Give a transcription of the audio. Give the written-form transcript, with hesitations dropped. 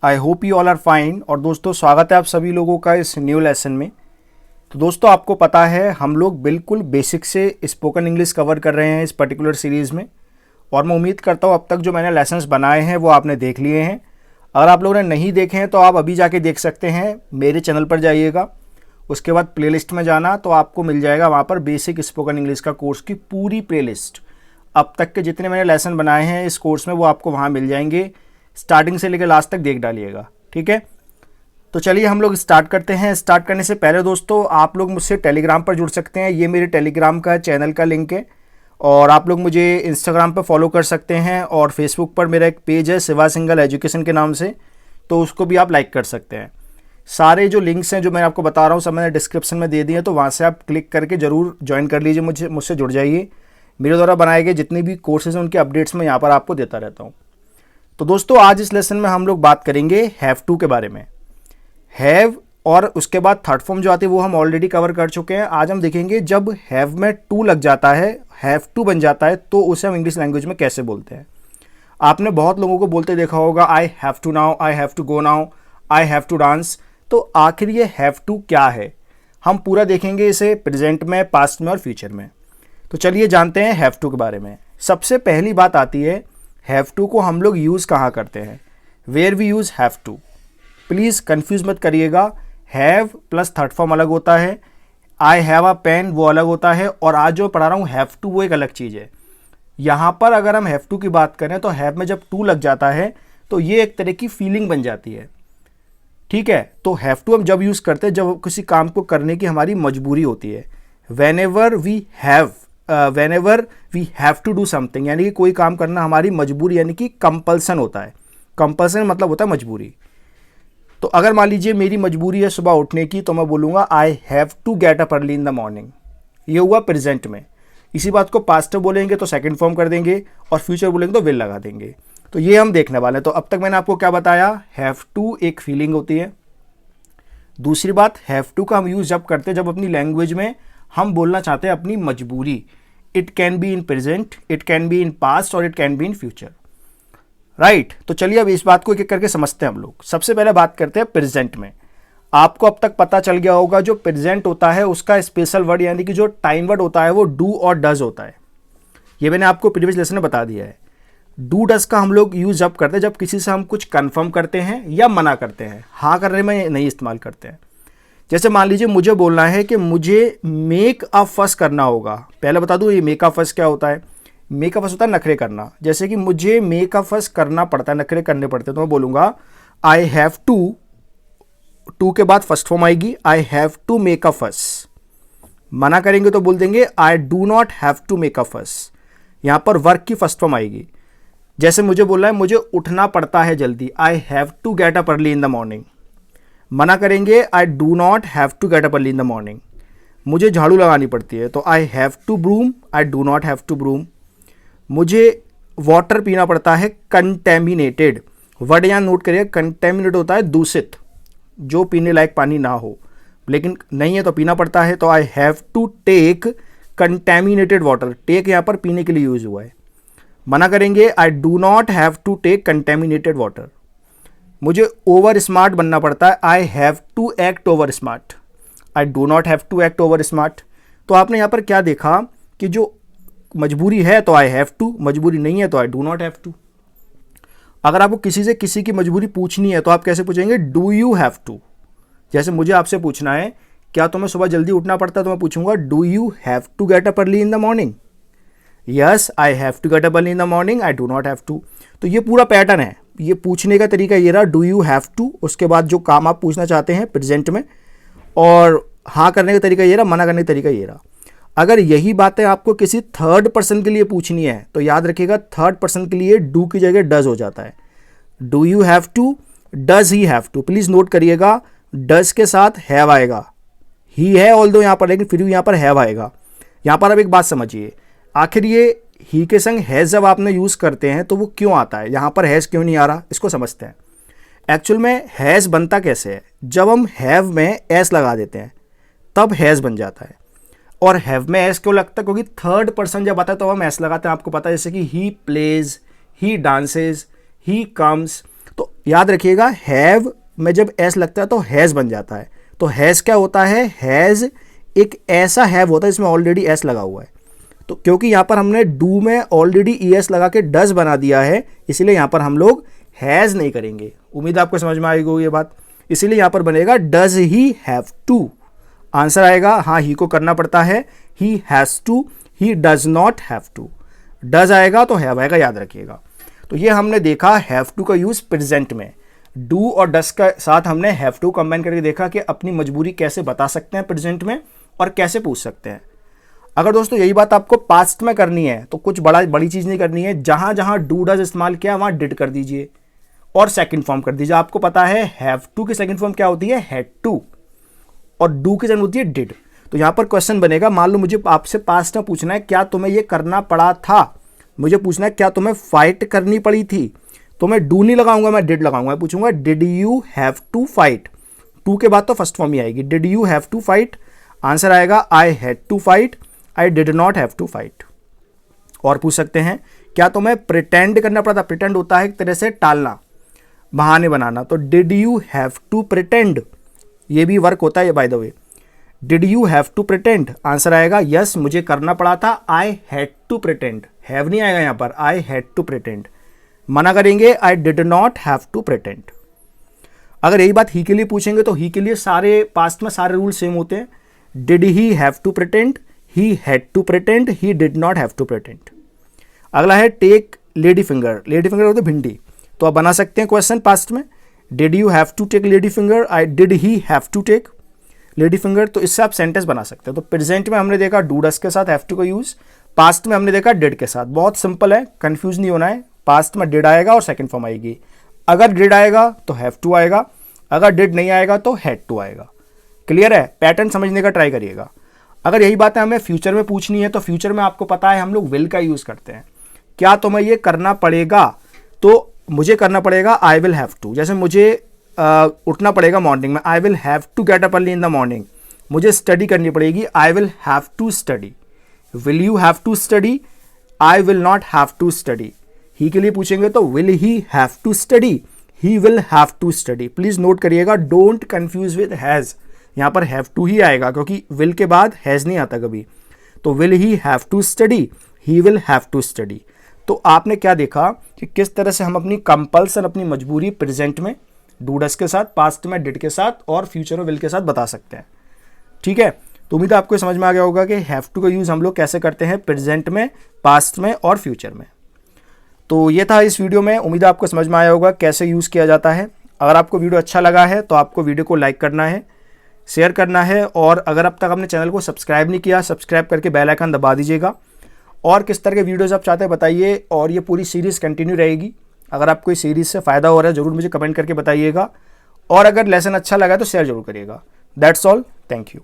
I hope you all are fine. और दोस्तों स्वागत है आप सभी लोगों का इस न्यू लेसन में। तो दोस्तों आपको पता है हम लोग बिल्कुल बेसिक से स्पोकन इंग्लिश कवर कर रहे हैं इस पर्टिकुलर सीरीज़ में। और मैं उम्मीद करता हूँ अब तक जो मैंने लेसन्स बनाए हैं वो आपने देख लिए हैं। अगर आप लोगों ने नहीं देखे हैं तो आप अभी जाके देख सकते हैं। मेरे चैनल पर जाइएगा, उसके बाद प्लेलिस्ट में जाना तो आपको मिल जाएगा वहाँ पर बेसिक स्पोकन इंग्लिश का कोर्स की पूरी प्लेलिस्ट। अब तक के जितने मैंने लेसन बनाए हैं इस कोर्स में वो आपको वहाँ मिल जाएंगे। स्टार्टिंग से लेकर लास्ट तक देख डालिएगा, ठीक है। तो चलिए हम लोग स्टार्ट करते हैं। स्टार्ट करने से पहले दोस्तों आप लोग मुझसे टेलीग्राम पर जुड़ सकते हैं। ये मेरे टेलीग्राम का चैनल का लिंक है। और आप लोग मुझे इंस्टाग्राम पर फॉलो कर सकते हैं और फेसबुक पर मेरा एक पेज है शिवा सिंघल एजुकेशन के नाम से, तो उसको भी आप लाइक कर सकते हैं। सारे जो लिंक्स हैं जो मैं आपको बता रहा हूँ सब मैंने डिस्क्रिप्शन में दे दिए हैं, तो वहाँ से आप क्लिक करके ज़रूर ज्वाइन कर लीजिए, मुझसे जुड़ जाइए। मेरे द्वारा बनाए गए जितने भी कोर्सेज हैं उनके अपडेट्स मैं यहाँ पर आपको देता रहता हूँ। तो दोस्तों आज इस लेसन में हम लोग बात करेंगे हैव टू के बारे में। हैव और उसके बाद थर्ड फॉर्म जो आती है वो हम ऑलरेडी कवर कर चुके हैं। आज हम देखेंगे जब हैव में टू लग जाता है, हैव टू बन जाता है, तो उसे हम इंग्लिश लैंग्वेज में कैसे बोलते हैं। आपने बहुत लोगों को बोलते देखा होगा I have to now, I have to go now, I have to dance. तो आखिर ये हैव टू क्या है हम पूरा देखेंगे इसे प्रेजेंट में, पास्ट में और फ्यूचर में। तो चलिए जानते हैं हैव टू के बारे में। सबसे पहली बात आती है हैव टू को हम लोग यूज़ कहाँ करते हैं, where we use have to. Please confuse मत करिएगा, हैव प्लस थर्ड फॉर्म अलग होता है, आई हैव अ पेन वो अलग होता है, और आज जो पढ़ा रहा हूँ हैव टू वो एक अलग चीज़ है। यहाँ पर अगर हम हैव टू की बात करें तो हैव में जब टू लग जाता है तो ये एक तरह की फीलिंग बन जाती है, ठीक है। तो हैव टू हम जब यूज़ करते हैं जब किसी काम को करने की हमारी मजबूरी होती है। Whenever we have to do something, यानी कि कोई काम करना हमारी मजबूरी यानी कि कंपल्सन होता है। कंपल्सन मतलब होता है मजबूरी। तो अगर मान लीजिए मेरी मजबूरी है सुबह उठने की तो मैं बोलूँगा I have to get up early in the morning. ये हुआ प्रेजेंट में। इसी बात को पास्ट में बोलेंगे तो सेकंड फॉर्म कर देंगे और फ्यूचर बोलेंगे तो विल लगा देंगे। तो ये हम देखने वाले हैं। तो अब तक मैंने आपको क्या बताया, हैव टू एक फीलिंग होती है। दूसरी बात, हैव टू का हम यूज़ जब करते हैं जब अपनी लैंग्वेज में हम बोलना चाहते हैं अपनी मजबूरी। It can be in present, it can be in past और it can be in future, right. तो चलिए अब इस बात को एक एक करके समझते हैं हम लोग। सबसे पहले बात करते हैं प्रेजेंट में। आपको अब तक पता चल गया होगा जो प्रेजेंट होता है उसका स्पेशल वर्ड यानी कि जो टाइम वर्ड होता है वो डू और डज होता है। ये मैंने आपको प्रीवियस लेसन में बता दिया है। डू डज का हम लोग यूज़ जब करते हैं जब किसी से हम कुछ कंफर्म करते हैं या मना करते हैं, हाँ करने में नहीं इस्तेमाल करते हैं। जैसे मान लीजिए मुझे बोलना है कि मुझे मेक अ फस करना होगा। पहले बता दूँ ये मेक अ फस क्या होता है। मेक अ फस होता है नखरे करना। जैसे कि मुझे मेक अ फस करना पड़ता है, नखरे करने पड़ते हैं, तो मैं बोलूँगा आई हैव टू, टू के बाद फर्स्ट फॉर्म आएगी I have to make a fuss. मना करेंगे तो बोल देंगे I do not have to make a fuss. यहाँ पर वर्क की फर्स्ट फॉर्म आएगी। जैसे मुझे बोलना है मुझे उठना पड़ता है जल्दी, I have to get up early in the morning. मना करेंगे I do not have to get up early in the morning. मुझे झाड़ू लगानी पड़ती है तो I have to broom, I do not have to broom. मुझे वाटर पीना पड़ता है, कंटेमिनेटेड वर्ड यहाँ नोट करिए। कंटेमिनेट होता है दूषित, जो पीने लायक पानी ना हो, लेकिन नहीं है तो पीना पड़ता है। तो I have to take contaminated water. Take यहाँ पर पीने के लिए यूज हुआ है। मना करेंगे I do not have to take contaminated water. मुझे ओवर स्मार्ट बनना पड़ता है, I have to act over smart, I do not have to act over smart. तो आपने यहाँ पर क्या देखा कि जो मजबूरी है तो आई हैव टू, मजबूरी नहीं है तो I do not have to. अगर आपको किसी से किसी की मजबूरी पूछनी है तो आप कैसे पूछेंगे, डू यू हैव टू। जैसे मुझे आपसे पूछना है क्या तुम्हें सुबह जल्दी उठना पड़ता है, तो मैं पूछूंगा do you have to get up early in the morning. Yes I have to get up early in the morning, I do not have to. तो ये पूरा पैटर्न है। ये पूछने का तरीका ये रहा, डू यू हैव टू, उसके बाद जो काम आप पूछना चाहते हैं प्रेजेंट में, और हाँ करने का तरीका ये रहा, मना करने का तरीका ये रहा। अगर यही बातें आपको किसी थर्ड पर्सन के लिए पूछनी है तो याद रखिएगा थर्ड पर्सन के लिए डू की जगह डज हो जाता है। Do you have to, does he have to. Please note करिएगा डज के साथ हैव आएगा। ही है ऑल दो यहाँ पर, लेकिन फिर भी यहाँ पर हैव आएगा। यहाँ पर आप एक बात समझिए, आखिर ये ही के संग हैज़ जब आपने यूज़ करते हैं तो वो क्यों आता है, यहाँ पर हैज़ क्यों नहीं आ रहा, इसको समझते हैं। एक्चुअल में हैज़ बनता कैसे है, जब हम हैव में एस लगा देते हैं तब हैज़ बन जाता है। और हैव में एस क्यों लगता है, क्योंकि थर्ड पर्सन जब आता है तो हम एस लगाते हैं। आपको पता है जैसे कि he plays, he dances, he comes, तो याद रखिएगा हैव में जब एस लगता है तो हैज़ बन जाता है। तो हैज़ क्या होता है, हैज़ एक ऐसा हैव होता है जिसमें ऑलरेडी एस लगा हुआ है। तो क्योंकि यहाँ पर हमने डू में ऑलरेडी ई एस लगा के डज बना दिया है, इसलिए यहाँ पर हम लोग हैज़ नहीं करेंगे। उम्मीद आपको समझ में आएगी ये बात। इसीलिए यहाँ पर बनेगा does he have to. Answer आएगा हाँ, ही को करना पड़ता है, he has to, he does not have to. Does आएगा तो हैव आएगा, याद रखिएगा। तो ये हमने देखा हैव टू का यूज़ प्रेजेंट में। डू और डज का साथ हमने हैव टू कंबाइन करके देखा कि अपनी मजबूरी कैसे बता सकते हैं प्रेजेंट में और कैसे पूछ सकते हैं। अगर दोस्तों यही बात आपको पास्ट में करनी है तो कुछ बड़ी चीज़ नहीं करनी है। जहाँ जहाँ डू डज इस्तेमाल किया वहाँ डिड कर दीजिए और सेकंड फॉर्म कर दीजिए। आपको पता है हैव टू की सेकंड फॉर्म क्या होती है, हैड टू, और डू की सेकंड होती है डिड। तो यहाँ पर क्वेश्चन बनेगा, मान लो मुझे आपसे पास्ट में पूछना है क्या तुम्हें ये करना पड़ा था, मुझे पूछना है क्या तुम्हें फाइट करनी पड़ी थी, तो मैं डू नहीं लगाऊंगा, मैं डिड लगाऊंगा। पूछूंगा did you have to fight. To के बाद तो फर्स्ट फॉर्म ही आएगी, did you have to fight. Answer आएगा I had to fight, I did not have to fight. और पूछ सकते हैं क्या तुम्हें प्रिटेंड करना पड़ा था। प्रिटेंड होता है एक तरह से टालना, बहाने बनाना। तो did you have to pretend, ये भी वर्क होता है by the way. Did you have to pretend, answer आएगा यस मुझे करना पड़ा था, I had to pretend. Have नहीं आएगा यहाँ पर, आई हैड टू प्रिटेंड। मना करेंगे I did not have to pretend. अगर यही बात ही के लिए पूछेंगे तो ही के लिए सारे पास्ट में सारे रूल सेम होते हैं। Did he have to pretend, he had to pretend, he did not have to pretend. अगला है take lady finger. Lady finger होती है भिंडी, तो आप बना सकते हैं क्वेश्चन पास्ट में did you have to take lady finger, I did he have to take lady finger. तो इससे आप सेंटेंस बना सकते हैं। तो प्रेजेंट में हमने देखा डू डज के साथ हैव टू का यूज, पास्ट में हमने देखा डिड के साथ। बहुत सिंपल है, कंफ्यूज नहीं होना है। पास्ट में डिड आएगा और सेकंड फॉर्म आएगी। अगर डिड आएगा तो हैव टू आएगा, अगर डिड नहीं आएगा तो हैड टू आएगा। क्लियर है, पैटर्न समझने का ट्राई करिएगा। अगर यही बात है हमें फ्यूचर में पूछनी है तो फ्यूचर में आपको पता है हम लोग विल का यूज करते हैं। क्या तुम्हें ये करना पड़ेगा, तो मुझे करना पड़ेगा आई विल हैव टू। जैसे मुझे उठना पड़ेगा मॉर्निंग में, I will have to get up early in the morning. मुझे स्टडी करनी पड़ेगी, I will have to study. Will you have to study, I will not have to study. He के लिए पूछेंगे तो will he have to study, he will have to study. Please note करिएगा, don't confuse with has. यहाँ पर have to ही आएगा क्योंकि will के बाद हैज नहीं आता कभी। तो will he have to study, he will have to study. तो आपने क्या देखा कि किस तरह से हम अपनी कंपल्सन, अपनी मजबूरी प्रेजेंट में डू डज के साथ, पास्ट में डिड के साथ और फ्यूचर में विल के साथ बता सकते हैं। ठीक है, तो उम्मीद है आपको समझ में आ गया होगा कि हैव टू का यूज़ हम लोग कैसे करते हैं प्रेजेंट में, पास्ट में और फ्यूचर में। तो ये था इस वीडियो में, उम्मीद है आपको समझ में आया होगा कैसे यूज़ किया जाता है। अगर आपको वीडियो अच्छा लगा है तो आपको वीडियो को लाइक करना है, शेयर करना है, और अगर अब तक आपने चैनल को सब्सक्राइब नहीं किया, सब्सक्राइब करके बेल आइकन दबा दीजिएगा। और किस तरह के वीडियोज़ आप चाहते हैं बताइए, और ये पूरी सीरीज़ कंटिन्यू रहेगी। अगर आपको इस सीरीज़ से फ़ायदा हो रहा है ज़रूर मुझे कमेंट करके बताइएगा, और अगर लेसन अच्छा लगा तो शेयर जरूर करिएगा। That's all, thank you.